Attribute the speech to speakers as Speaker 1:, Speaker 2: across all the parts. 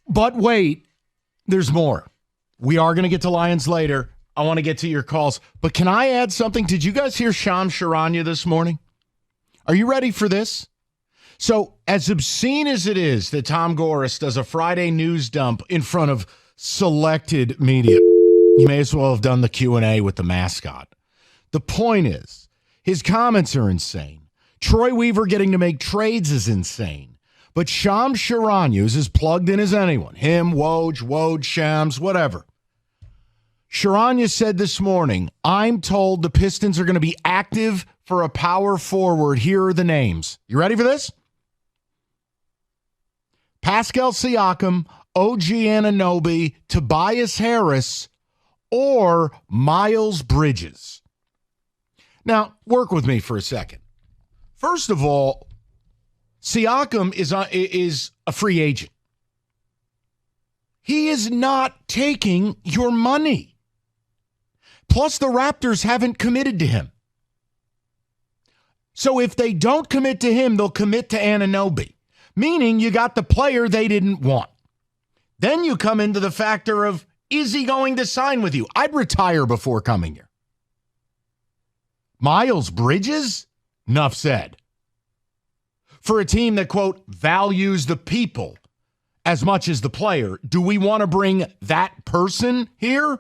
Speaker 1: But wait, there's more. We are going to get to Lions later. I want to get to your calls. But can I add something? Did you guys hear Shams Charania this morning? Are you ready for this? So as obscene as it is that Tom Gores does a Friday news dump in front of selected media, you may as well have done the Q&A with the mascot. The point is, his comments are insane. Troy Weaver getting to make trades is insane. But Shams Charania is as plugged in as anyone. Him, Woj, Shams, whatever. Charania said this morning, I'm told the Pistons are going to be active for a power forward. Here are the names. You ready for this? Pascal Siakam, OG Anunoby, Tobias Harris, or Miles Bridges. Now, work with me for a second. First of all, Siakam is a free agent. He is not taking your money. Plus, the Raptors haven't committed to him. So if they don't commit to him, they'll commit to Anunoby, meaning you got the player they didn't want. Then you come into the factor of, is he going to sign with you? I'd retire before coming here. Miles Bridges? Enough said. For a team that, quote, values the people as much as the player, do we want to bring that person here?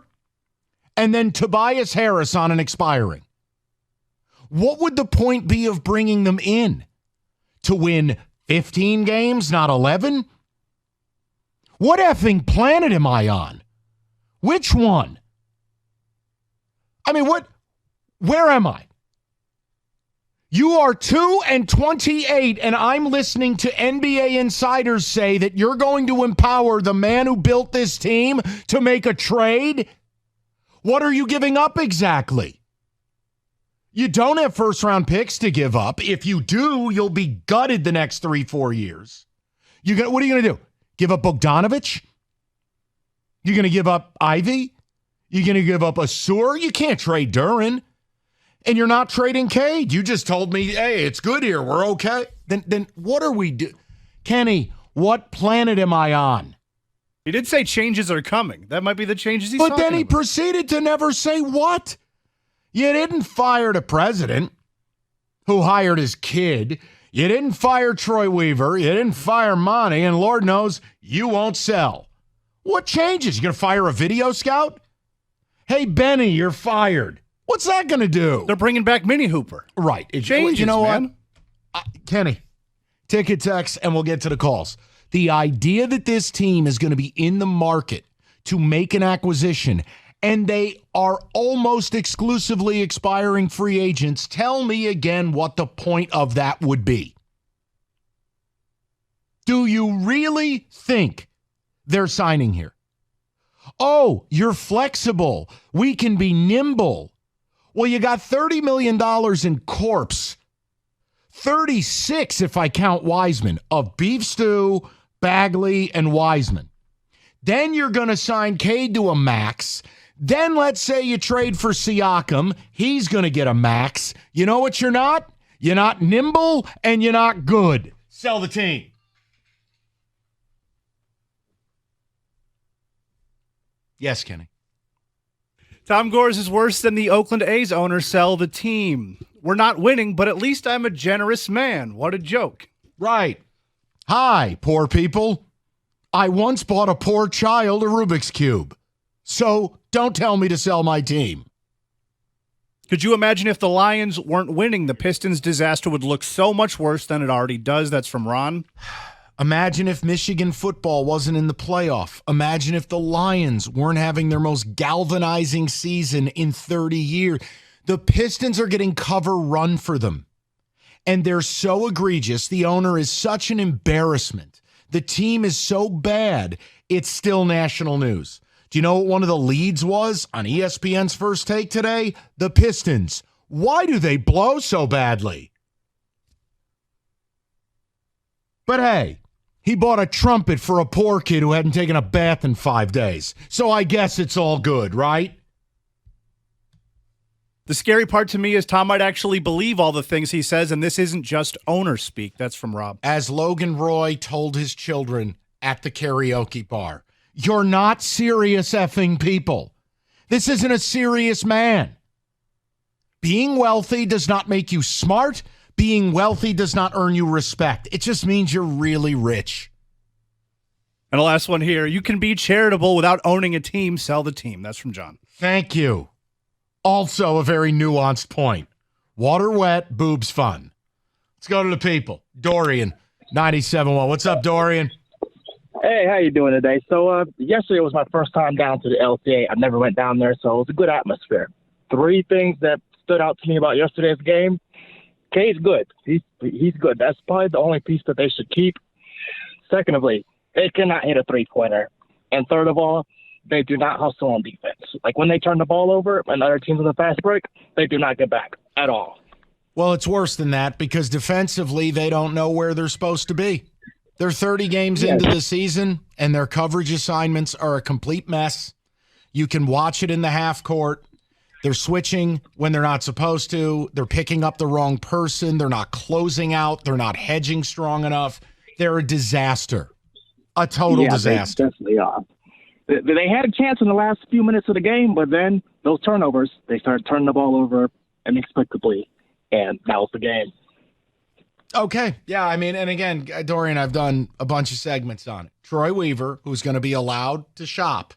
Speaker 1: And then Tobias Harris on an expiring. What would the point be of bringing them in? To win 15 games, not 11? What effing planet am I on? Which one? I mean, where am I? You are 2-28, and I'm listening to NBA insiders say that you're going to empower the man who built this team to make a trade? What are you giving up exactly? You don't have first-round picks to give up. If you do, you'll be gutted the next 3-4 years. What are you going to do? Give up Bogdanovich? You're going to give up Ivy? You're going to give up Asur? You can't trade Duren. And you're not trading Cade. You just told me, hey, it's good here. We're okay. Then what are we doing? Kenny, what planet am I on?
Speaker 2: He did say changes are coming. That might be the changes he's talking about.
Speaker 1: But then he proceeded to never say what. You didn't fire the president who hired his kid. You didn't fire Troy Weaver. You didn't fire Monty. And Lord knows you won't sell. What changes? You going to fire a video scout? Hey, Benny, you're fired. What's that going to do?
Speaker 2: They're bringing back Mini Hooper.
Speaker 1: Right.
Speaker 2: It changes, you know, man.
Speaker 1: Kenny, ticket text, and we'll get to the calls. The idea that this team is going to be in the market to make an acquisition, and they are almost exclusively expiring free agents, tell me again what the point of that would be. Do you really think they're signing here? Oh, you're flexible. We can be nimble. Well, you got $30 million in corpse. 36, if I count Wiseman, of Beef Stew, Bagley, and Wiseman. Then you're going to sign Cade to a max. Then let's say you trade for Siakam. He's going to get a max. You know what you're not? You're not nimble, and you're not good. Sell the team. Yes, Kenny.
Speaker 2: Tom Gores is worse than the Oakland A's owner. Sell the team. We're not winning, but at least I'm a generous man. What a joke.
Speaker 1: Right. Hi, poor people. I once bought a poor child a Rubik's Cube. So don't tell me to sell my team.
Speaker 2: Could you imagine if the Lions weren't winning? The Pistons' disaster would look so much worse than it already does. That's from Ron.
Speaker 1: Imagine if Michigan football wasn't in the playoff. Imagine if the Lions weren't having their most galvanizing season in 30 years. The Pistons are getting cover run for them. And they're so egregious. The owner is such an embarrassment. The team is so bad, it's still national news. Do you know what one of the leads was on ESPN's First Take today? The Pistons. Why do they blow so badly? But hey, he bought a trumpet for a poor kid who hadn't taken a bath in 5 days. So I guess it's all good, right?
Speaker 2: The scary part to me is Tom might actually believe all the things he says, and this isn't just owner speak. That's from Rob.
Speaker 1: As Logan Roy told his children at the karaoke bar. You're not serious effing people. This isn't a serious man. Being wealthy does not make you smart. Being wealthy does not earn you respect. It just means you're really rich.
Speaker 2: And the last one here, you can be charitable without owning a team, sell the team. That's from John.
Speaker 1: Thank you. Also a very nuanced point. Water wet, boobs fun. Let's go to the people. Dorian, 97.1. What's up, Dorian?
Speaker 3: Hey, how you doing today? So yesterday was my first time down to the LCA. I never went down there, so it was a good atmosphere. 3 things that stood out to me about yesterday's game. K's good. He's good. That's probably the only piece that they should keep. Secondly, they cannot hit a 3-pointer. And third of all, they do not hustle on defense. Like when they turn the ball over and other teams on the fast break, they do not get back at all.
Speaker 1: Well, it's worse than that because defensively they don't know where they're supposed to be. They're 30 games into the season, and their coverage assignments are a complete mess. You can watch it in the half court. They're switching when they're not supposed to. They're picking up the wrong person. They're not closing out. They're not hedging strong enough. They're a disaster, a total disaster.
Speaker 3: They definitely are. They had a chance in the last few minutes of the game, but then those turnovers, they started turning the ball over inexplicably, and that was the game.
Speaker 1: Okay. Yeah, I mean, and again, Dorian, I've done a bunch of segments on it. Troy Weaver, who's going to be allowed to shop,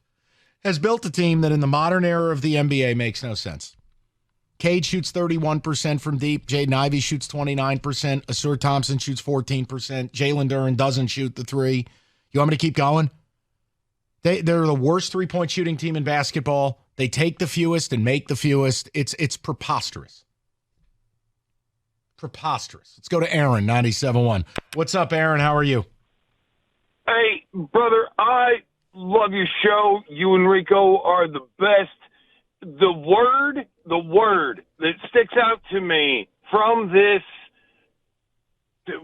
Speaker 1: has built a team that in the modern era of the NBA makes no sense. Cade shoots 31% from deep. Jaden Ivey shoots 29%. Asur Thompson shoots 14%. Jalen Duren doesn't shoot the 3. You want me to keep going? They're the worst three-point shooting team in basketball. They take the fewest and make the fewest. It's preposterous. Preposterous. Let's go to Aaron, 97.1. What's up, Aaron? How are you?
Speaker 4: Hey, brother, I love your show. You and Rico are the best. The word that sticks out to me from this,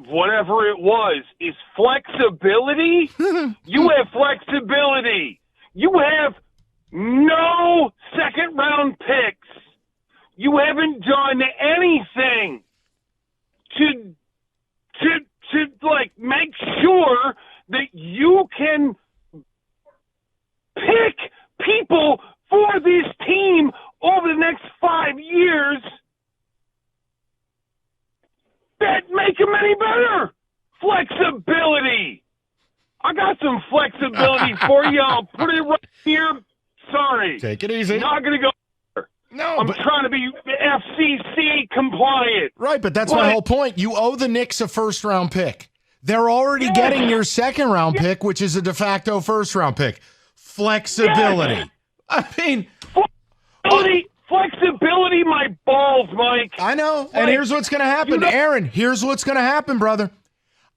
Speaker 4: whatever it was, is flexibility. You have flexibility. You have no second-round picks. You haven't done anything to like make sure that you can pick people for this team over the next 5 years that make them any better. Flexibility. I got some flexibility for you. I'll put it right here. Sorry.
Speaker 1: Take it easy.
Speaker 4: Not going to go.
Speaker 1: No,
Speaker 4: I'm trying to be FCC compliant.
Speaker 1: Right, but that's my whole point. You owe the Knicks a first-round pick. They're already getting your second-round pick, which is a de facto first-round pick. Flexibility.
Speaker 4: Yes.
Speaker 1: I mean...
Speaker 4: Flexibility, my balls, Mike.
Speaker 1: I know, and here's what's going to happen. Aaron, here's what's going to happen, brother.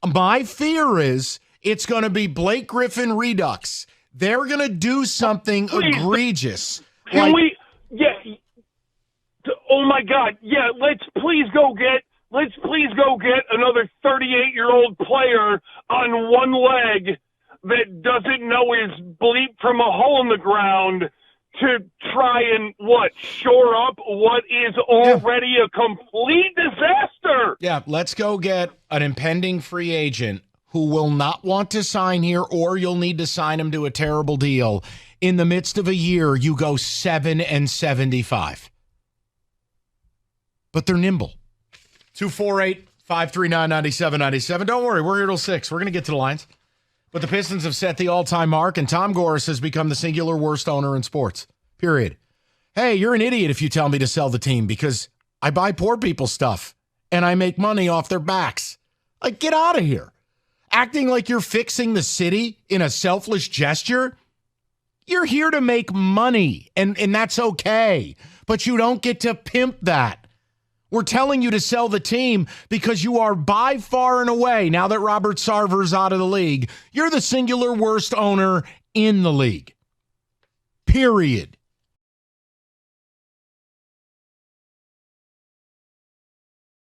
Speaker 1: My fear is it's going to be Blake Griffin Redux. They're going to do something egregious.
Speaker 4: Can we... Yeah. Oh my God! Yeah, let's please go get another 38-year-old player on one leg that doesn't know his bleep from a hole in the ground to try and shore up what is already a complete disaster.
Speaker 1: Yeah, let's go get an impending free agent who will not want to sign here, or you'll need to sign him to a terrible deal. In the midst of a year, you go 7-75. But they're nimble. 248-539-9797. Don't worry, we're here till 6. We're going to get to the lines. But the Pistons have set the all-time mark, and Tom Gores has become the singular worst owner in sports. Period. Hey, you're an idiot if you tell me to sell the team because I buy poor people stuff, and I make money off their backs. Like, get out of here. Acting like you're fixing the city in a selfless gesture. You're here to make money, and that's okay. But you don't get to pimp that. We're telling you to sell the team because you are by far and away, now that Robert Sarver's out of the league, you're the singular worst owner in the league. Period.